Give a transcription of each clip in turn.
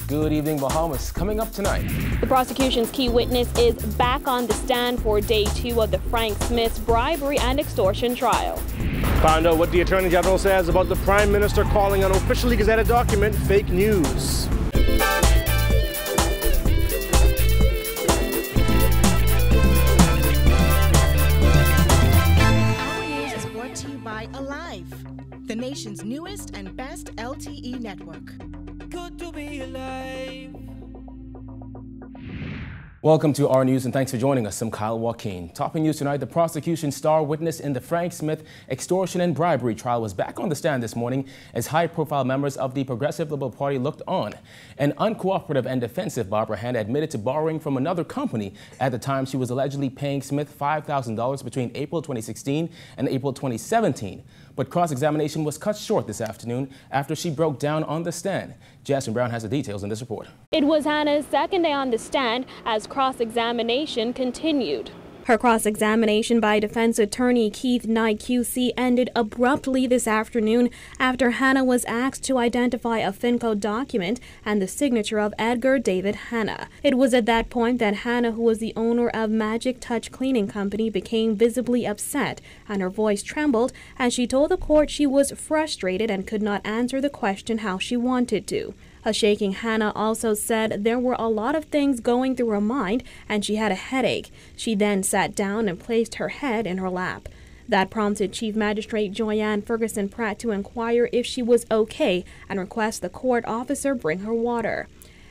Good evening, Bahamas. Coming up tonight. The prosecution's key witness is back on the stand for day 2 of the Frank Smith's bribery and extortion trial. Find out what the Attorney General says about the Prime Minister calling an officially gazetted document fake news. Our news is brought to you by Alive, the nation's newest and best LTE network. Good to be alive. Welcome to our news and thanks for joining us. I'm Kyle Joaquin. Topping news tonight, the prosecution's star witness in the Frank Smith extortion and bribery trial was back on the stand this morning as high-profile members of the Progressive Liberal Party looked on. An uncooperative and defensive Barbara Hanna admitted to borrowing from another company at the time she was allegedly paying Smith $5,000 between April 2016 and April 2017. But cross-examination was cut short this afternoon after she broke down on the stand. Jasmine Brown has the details in this report. It was Hanna's second day on the stand as cross-examination continued. Her cross-examination by defense attorney Keith Knight QC ended abruptly this afternoon after Hanna was asked to identify a FinCo document and the signature of Edgar David Hanna. It was at that point that Hanna, who was the owner of Magic Touch Cleaning Company, became visibly upset and her voice trembled as she told the court she was frustrated and could not answer the question how she wanted to. A shaking Hanna also said there were a lot of things going through her mind and she had a headache. She then sat down and placed her head in her lap. That prompted Chief Magistrate Joyanne Ferguson Pratt to inquire if she was okay and request the court officer bring her water.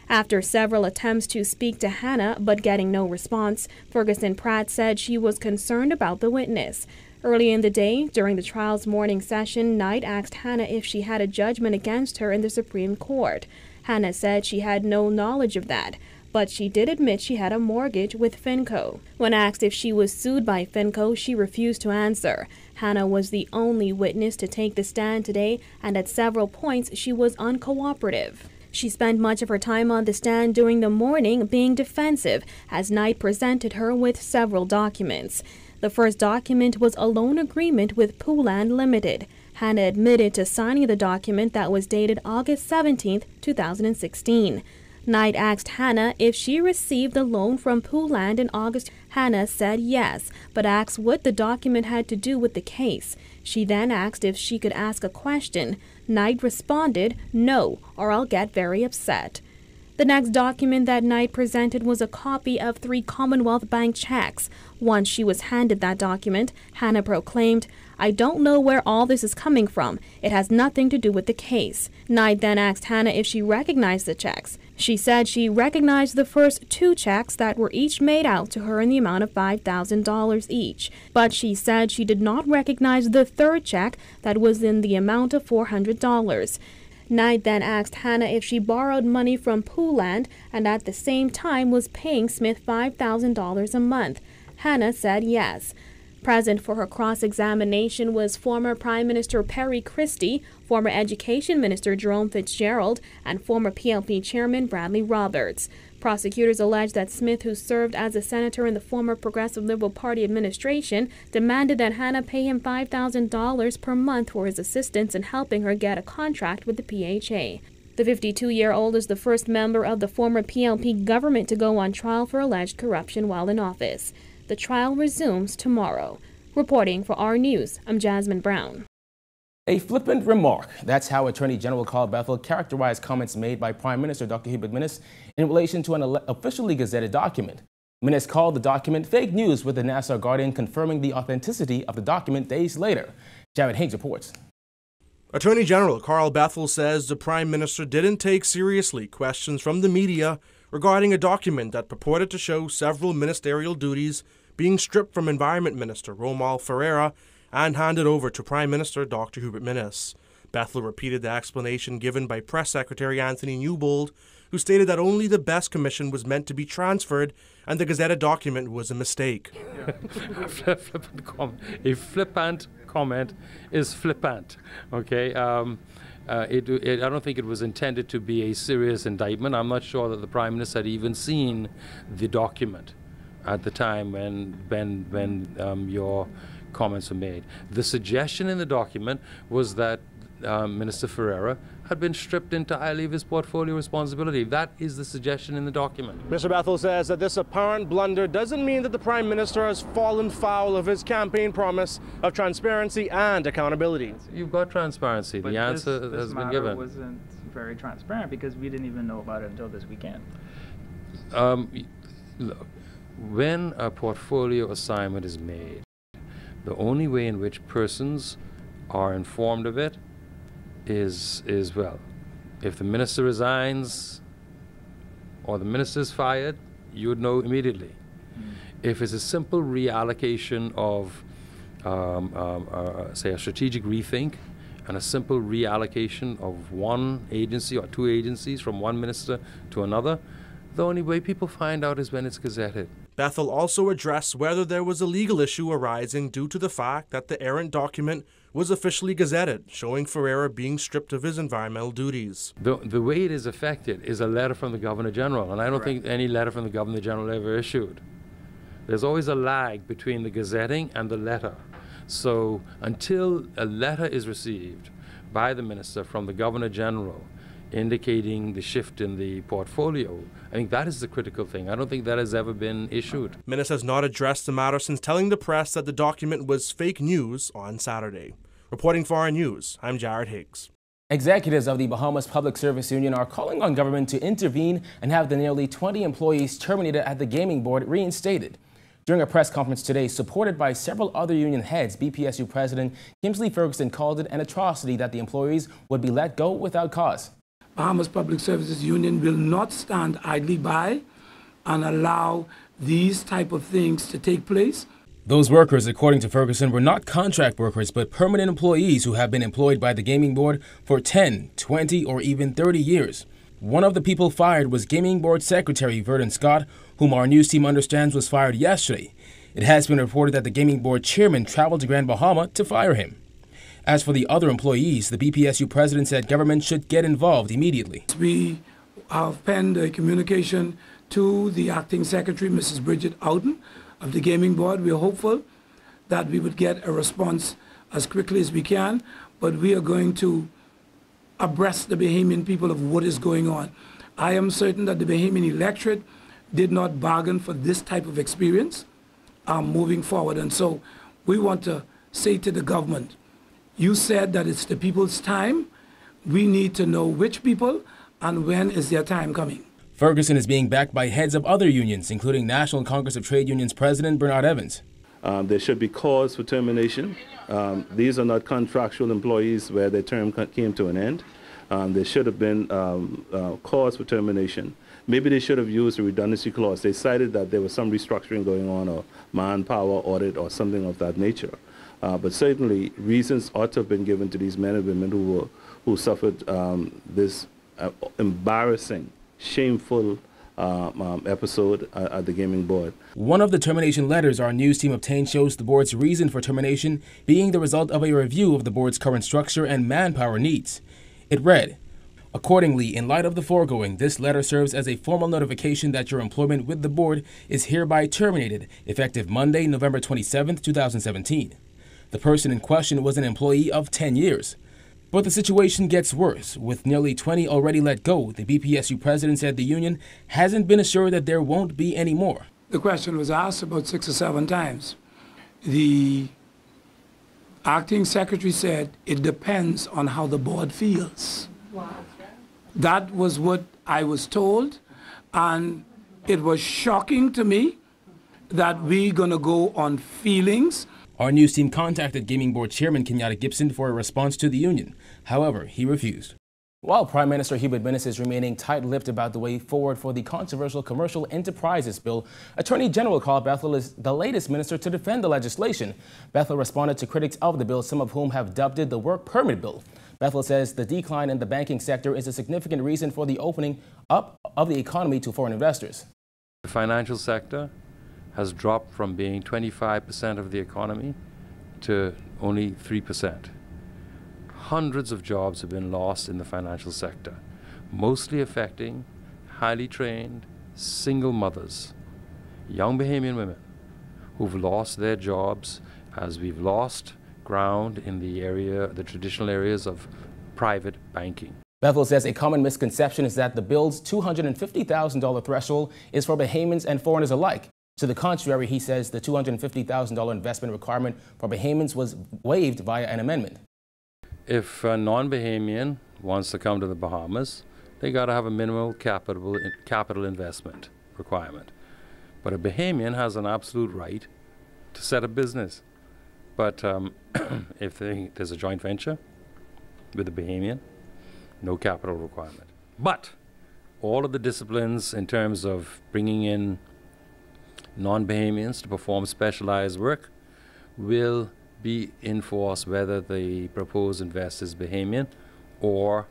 After several attempts to speak to Hanna but getting no response, Ferguson Pratt said she was concerned about the witness. Early in the day, during the trial's morning session, Knight asked Hanna if she had a judgment against her in the Supreme Court. Hanna said she had no knowledge of that, but she did admit she had a mortgage with FinCo. When asked if she was sued by FinCo, she refused to answer. Hanna was the only witness to take the stand today, and at several points she was uncooperative. She spent much of her time on the stand during the morning being defensive as Knight presented her with several documents. The first document was a loan agreement with Pouland Limited. Hanna admitted to signing the document that was dated August 17, 2016. Knight asked Hanna if she received the loan from Pouland in August. Hanna said yes, but asked what the document had to do with the case. She then asked if she could ask a question. Knight responded, "No, or I'll get very upset." The next document that Knight presented was a copy of 3 Commonwealth Bank checks. Once she was handed that document, Hanna proclaimed, "I don't know where all this is coming from. It has nothing to do with the case." Knight then asked Hanna if she recognized the checks. She said she recognized the first 2 checks that were each made out to her in the amount of $5,000 each. But she said she did not recognize the third check that was in the amount of $400. Knight then asked Hanna if she borrowed money from Pouland and at the same time was paying Smith $5,000 a month. Hanna said yes. Present for her cross-examination was former Prime Minister Perry Christie, former Education Minister Jerome Fitzgerald, and former PLP Chairman Bradley Roberts. Prosecutors allege that Smith, who served as a senator in the former Progressive Liberal Party administration, demanded that Hanna pay him $5,000 per month for his assistance in helping her get a contract with the PHA. The 52-year-old is the first member of the former PLP government to go on trial for alleged corruption while in office. The trial resumes tomorrow. Reporting for our News, I'm Jasmine Brown. A flippant remark. That's how Attorney General Carl Bethel characterized comments made by Prime Minister Dr. Hubert Minnis in relation to an officially gazetted document. Minnis called the document fake news, with the Nassau Guardian confirming the authenticity of the document days later. Jared Haynes reports. Attorney General Carl Bethel says the Prime Minister didn't take seriously questions from the media regarding a document that purported to show several ministerial duties being stripped from Environment Minister Romuald Ferreira and handed over to Prime Minister Dr. Hubert Minnis. Bethel repeated the explanation given by Press Secretary Anthony Newbold, who stated that only the Best Commission was meant to be transferred and the gazetted document was a mistake. A flippant comment is flippant, okay? I don't think it was intended to be a serious indictment. I'm not sure that the Prime Minister had even seen the document at the time when your comments were made. The suggestion in the document was that Minister Ferreira had been stripped entirely of his portfolio responsibility. That is the suggestion in the document. Mr. Bethel says that this apparent blunder doesn't mean that the Prime Minister has fallen foul of his campaign promise of transparency and accountability. You've got transparency. But the answer this has been matter given. Wasn't very transparent because we didn't even know about it until this weekend. Look, when a portfolio assignment is made, the only way in which persons are informed of it is well, if the minister resigns or the minister is fired, you would know immediately. If it's a simple reallocation of, say, a strategic rethink and a simple reallocation of one agency or two agencies from one minister to another, the only way people find out is when it's gazetted. Bethel also addressed whether there was a legal issue arising due to the fact that the errant document was officially gazetted, showing Ferreira being stripped of his environmental duties. The way it is affected is a letter from the Governor General, and I don't think any letter from the Governor General ever issued. There's always a lag between the gazetting and the letter. So until a letter is received by the minister from the Governor General indicating the shift in the portfolio, I think that is the critical thing. I don't think that has ever been issued. Minnis has not addressed the matter since telling the press that the document was fake news on Saturday. Reporting for RN News, I'm Jared Higgs. Executives of the Bahamas Public Service Union are calling on government to intervene and have the nearly 20 employees terminated at the gaming board reinstated. During a press conference today, supported by several other union heads, BPSU President Kingsley Ferguson called it an atrocity that the employees would be let go without cause. Bahamas Public Services Union will not stand idly by and allow these type of things to take place. Those workers, according to Ferguson, were not contract workers but permanent employees who have been employed by the gaming board for 10, 20, or even 30 years. One of the people fired was Gaming Board Secretary Verdon Scott, whom our news team understands was fired yesterday. It has been reported that the Gaming Board chairman traveled to Grand Bahama to fire him. As for the other employees, the BPSU president said government should get involved immediately. We have penned a communication to the acting secretary, Mrs. Bridget Outen, of the Gaming Board. We are hopeful that we would get a response as quickly as we can, but we are going to abreast the Bahamian people of what is going on. I am certain that the Bahamian electorate did not bargain for this type of experience moving forward, and so we want to say to the government, you said that it's the people's time. We need to know which people and when is their time coming. Ferguson is being backed by heads of other unions, including National Congress of Trade Unions President Bernard Evans. There should be cause for termination. These are not contractual employees where their term came to an end. There should have been cause for termination. Maybe they should have used a redundancy clause. They cited that there was some restructuring going on or manpower audit or something of that nature. But certainly reasons ought to have been given to these men and women who suffered this embarrassing, shameful episode at the gaming board. One of the termination letters our news team obtained shows the board's reason for termination being the result of a review of the board's current structure and manpower needs. It read, accordingly, in light of the foregoing, this letter serves as a formal notification that your employment with the board is hereby terminated, effective Monday, November 27, 2017. The person in question was an employee of 10 years. But the situation gets worse. With nearly 20 already let go, the BPSU president said the union hasn't been assured that there won't be any more. The question was asked about 6 or 7 times. The acting secretary said it depends on how the board feels. Wow. That was what I was told, and it was shocking to me that we're going to go on feelings. Our news team contacted Gaming Board Chairman Kenyatta Gibson for a response to the union. However, he refused. While Prime Minister Hubert Minnis is remaining tight-lipped about the way forward for the controversial Commercial Enterprises Bill, Attorney General Carl Bethel is the latest minister to defend the legislation. Bethel responded to critics of the bill, some of whom have dubbed it the Work Permit Bill. Bethel says the decline in the banking sector is a significant reason for the opening up of the economy to foreign investors. The financial sector has dropped from being 25% of the economy to only 3%. Hundreds of jobs have been lost in the financial sector, mostly affecting highly trained single mothers, young Bahamian women who've lost their jobs as we've lost ground in the traditional areas of private banking. Bethel says a common misconception is that the bill's $250,000 threshold is for Bahamians and foreigners alike. To the contrary, he says the $250,000 investment requirement for Bahamians was waived via an amendment. If a non-Bahamian wants to come to the Bahamas, they got to have a minimal capital investment requirement. But a Bahamian has an absolute right to set a business. But if there's a joint venture with a Bahamian, no capital requirement. But all of the disciplines in terms of bringing in non-Bahamians to perform specialized work will be in force whether the proposed investor is Bahamian or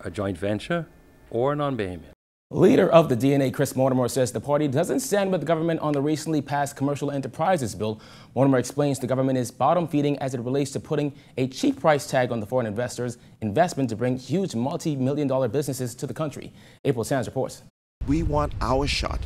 a joint venture or a non-Bahamian. Leader of the DNA, Chris Mortimer, says the party doesn't stand with the government on the recently passed Commercial Enterprises Bill. Mortimer explains the government is bottom-feeding as it relates to putting a cheap price tag on the foreign investors' investment to bring huge multi-million-dollar businesses to the country. April Sands reports. We want our shot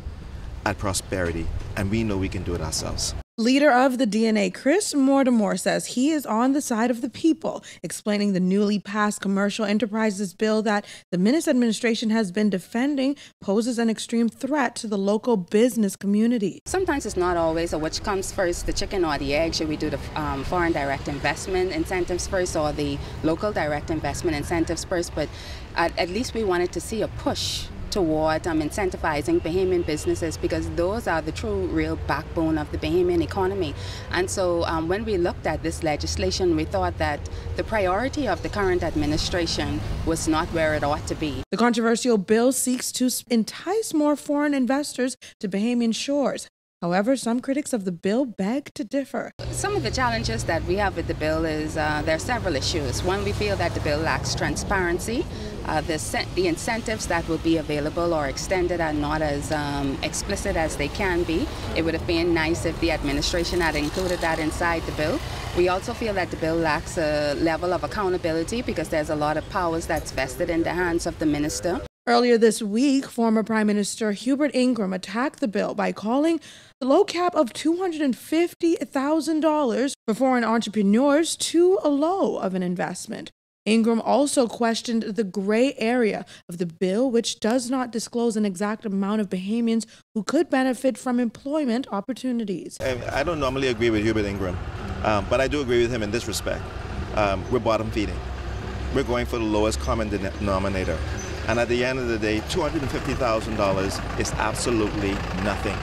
at prosperity, and we know we can do it ourselves. Leader of the DNA, Chris Mortimer, says he is on the side of the people, explaining the newly passed Commercial Enterprises Bill that the Minnis administration has been defending poses an extreme threat to the local business community. Sometimes it's not always which comes first, the chicken or the egg. Should we do the foreign direct investment incentives first or the local direct investment incentives first? But at least we wanted to see a push toward incentivizing Bahamian businesses, because those are the true real backbone of the Bahamian economy. And so when we looked at this legislation, we thought that the priority of the current administration was not where it ought to be. The controversial bill seeks to entice more foreign investors to Bahamian shores. However, some critics of the bill beg to differ. Some of the challenges that we have with the bill is there are several issues. One, we feel that the bill lacks transparency. The incentives that will be available or extended are not as explicit as they can be. It would have been nice if the administration had included that inside the bill. We also feel that the bill lacks a level of accountability because there's a lot of powers that's vested in the hands of the minister. Earlier this week, former Prime Minister Hubert Ingraham attacked the bill by calling the low cap of $250,000 for foreign entrepreneurs too low of an investment. Ingraham also questioned the gray area of the bill, which does not disclose an exact amount of Bahamians who could benefit from employment opportunities. I don't normally agree with Hubert Ingraham, but I do agree with him in this respect. We're bottom feeding. We're going for the lowest common denominator. And at the end of the day, $250,000 is absolutely nothing.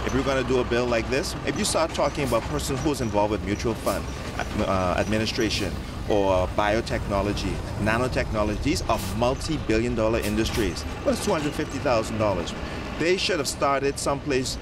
If we're going to do a bill like this, if you start talking about a person who's involved with mutual fund administration or biotechnology, nanotechnology, these are multi-billion-dollar industries. What is $250,000? They should have started someplace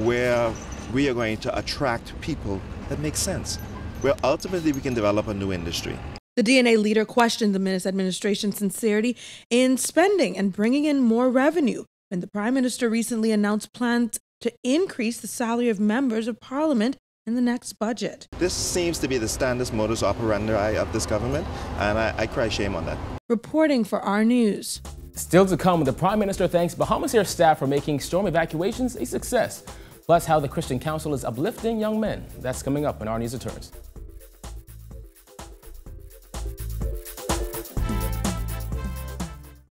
where we are going to attract people that make sense, where ultimately we can develop a new industry. The DNA leader questioned the Minnis administration's sincerity in spending and bringing in more revenue when the Prime Minister recently announced plans to increase the salary of members of Parliament in the next budget. This seems to be the standard modus operandi of this government, and I cry shame on that. Reporting for our news. Still to come, the Prime Minister thanks Bahamas Air staff for making storm evacuations a success. Plus, how the Christian Council is uplifting young men. That's coming up when our news returns.